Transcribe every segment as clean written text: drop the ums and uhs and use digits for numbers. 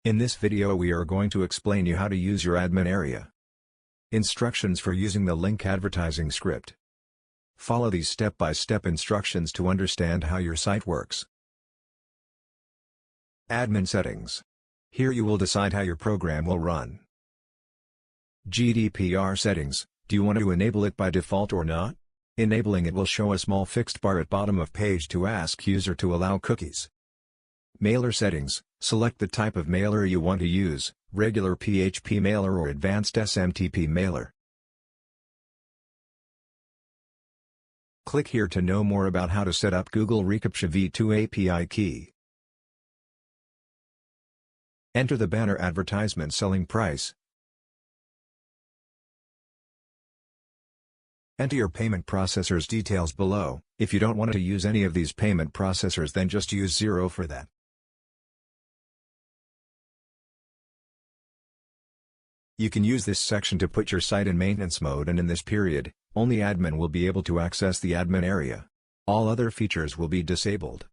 In this video we are going to explain you how to use your admin area. Instructions for using the link advertising script. Follow these step-by-step instructions to understand how your site works. Admin settings. Here you will decide how your program will run. GDPR settings. Do you want to enable it by default or not? Enabling it will show a small fixed bar at bottom of page to ask user to allow cookies. Mailer settings. Select the type of mailer you want to use, regular PHP mailer or advanced SMTP mailer. Click here to know more about how to set up Google reCAPTCHA v2 API key. Enter the banner advertisement selling price. Enter your payment processor's details below. If you don't want to use any of these payment processors, then just use 0 for that. You can use this section to put your site in maintenance mode, and in this period, only admin will be able to access the admin area. All other features will be disabled.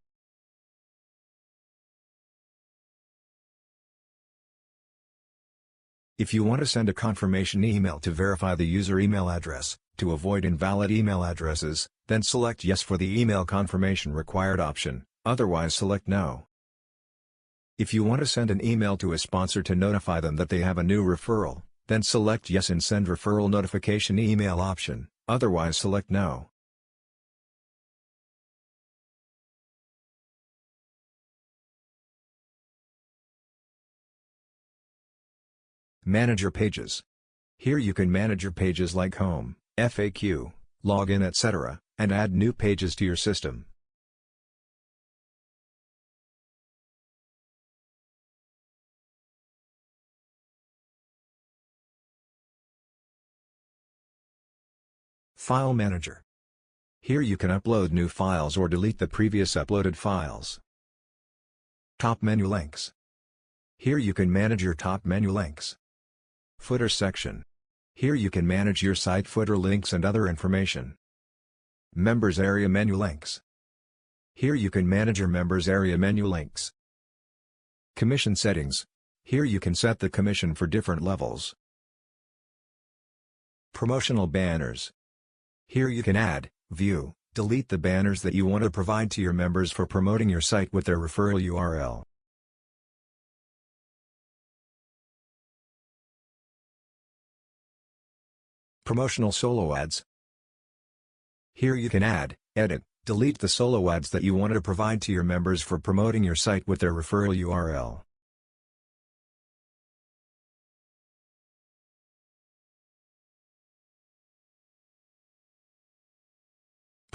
If you want to send a confirmation email to verify the user email address, to avoid invalid email addresses, then select Yes for the email confirmation required option, otherwise select No. If you want to send an email to a sponsor to notify them that they have a new referral, then select Yes in Send Referral Notification Email option, otherwise select No. Manage your pages. Here you can manage your pages like home, FAQ, login, etc., and add new pages to your system. File Manager. Here you can upload new files or delete the previous uploaded files. Top menu links. Here you can manage your top menu links. Footer section. Here you can manage your site footer links and other information. Members area menu links. Here you can manage your members area menu links. Commission settings. Here you can set the commission for different levels. Promotional banners. Here you can add, view, delete the banners that you want to provide to your members for promoting your site with their referral URL. Promotional solo ads. Here you can add, edit, delete the solo ads that you want to provide to your members for promoting your site with their referral URL.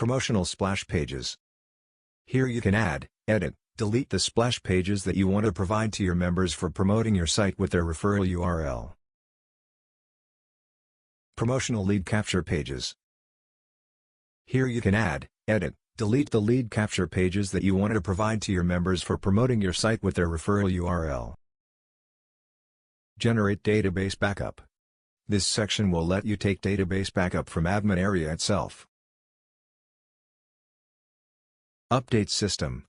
Promotional splash pages. Here you can add, edit, delete the splash pages that you want to provide to your members for promoting your site with their referral URL. Promotional lead capture pages. Here you can add, edit, delete the lead capture pages that you want to provide to your members for promoting your site with their referral URL. Generate database backup. This section will let you take database backup from admin area itself. Update system.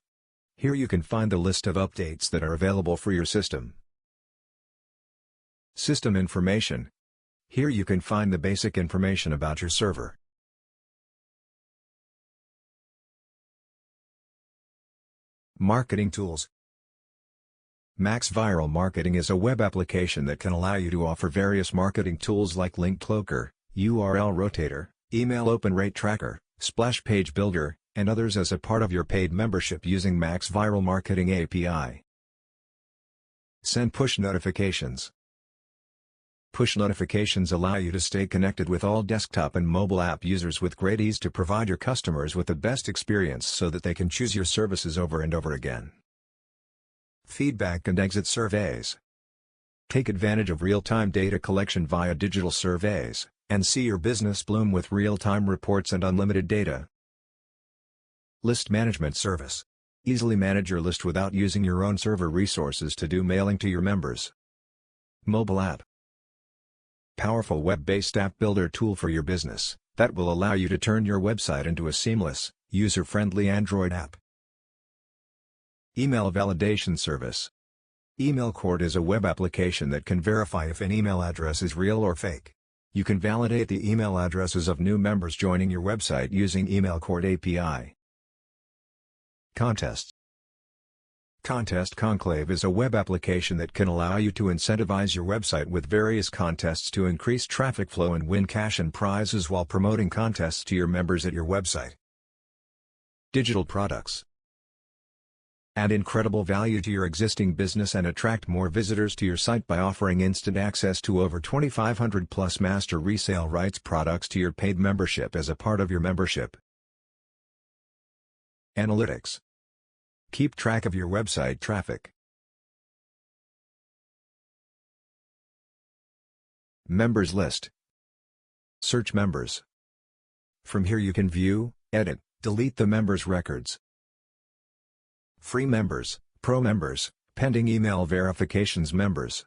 Here you can find the list of updates that are available for your system. System information. Here you can find the basic information about your server. Marketing tools. Max Viral Marketing is a web application that can allow you to offer various marketing tools like Link Cloaker, URL Rotator, Email Open Rate Tracker, Splash Page Builder, and others as a part of your paid membership using Max Viral Marketing API. Send push notifications. Push notifications allow you to stay connected with all desktop and mobile app users with great ease to provide your customers with the best experience so that they can choose your services over and over again. Feedback and exit surveys. Take advantage of real-time data collection via digital surveys, and see your business bloom with real-time reports and unlimited data. List management service. Easily manage your list without using your own server resources to do mailing to your members. Mobile app. Powerful web-based app builder tool for your business, that will allow you to turn your website into a seamless, user-friendly Android app. Email validation service. Email Court is a web application that can verify if an email address is real or fake. You can validate the email addresses of new members joining your website using Email Court API. Contests. Contest Conclave is a web application that can allow you to incentivize your website with various contests to increase traffic flow and win cash and prizes while promoting contests to your members at your website. Digital products. Add incredible value to your existing business and attract more visitors to your site by offering instant access to over 2,500 plus master resale rights products to your paid membership as a part of your membership. Analytics. Keep track of your website traffic. Members list. Search members. From here you can view, edit, delete the members' records. Free members, pro members, pending email verifications members.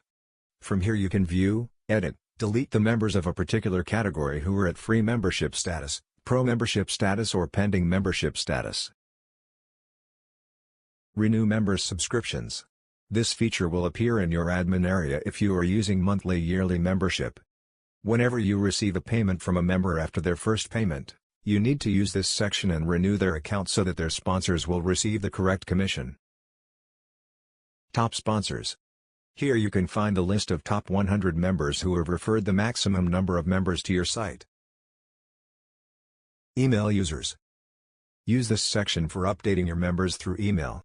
From here you can view, edit, delete the members of a particular category who are at free membership status, pro membership status or pending membership status. Renew members' subscriptions. This feature will appear in your admin area if you are using monthly yearly membership. Whenever you receive a payment from a member after their first payment, you need to use this section and renew their account so that their sponsors will receive the correct commission. Top sponsors. Here you can find the list of top 100 members who have referred the maximum number of members to your site. Email users. Use this section for updating your members through email.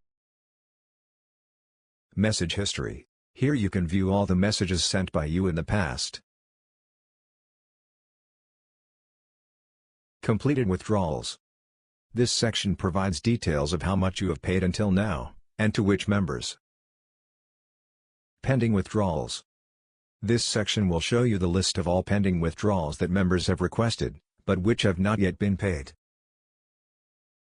Message history. Here you can view all the messages sent by you in the past. Completed withdrawals. This section provides details of how much you have paid until now, and to which members. Pending withdrawals. This section will show you the list of all pending withdrawals that members have requested, but which have not yet been paid.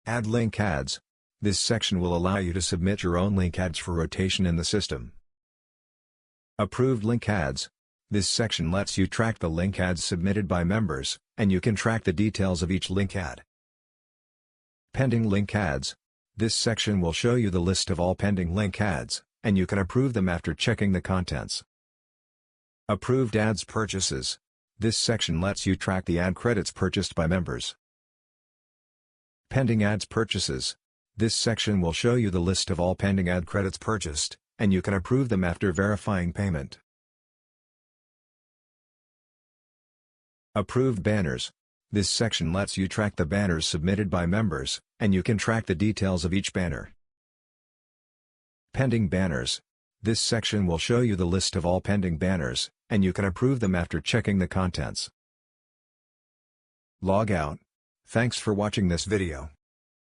Add link ads. This section will allow you to submit your own link ads for rotation in the system. Approved link ads. This section lets you track the link ads submitted by members, and you can track the details of each link ad. Pending link ads. This section will show you the list of all pending link ads, and you can approve them after checking the contents. Approved ads purchases. This section lets you track the ad credits purchased by members. Pending ads purchases. This section will show you the list of all pending ad credits purchased, and you can approve them after verifying payment. Approved banners. This section lets you track the banners submitted by members, and you can track the details of each banner. Pending banners. This section will show you the list of all pending banners, and you can approve them after checking the contents. Log out. Thanks for watching this video.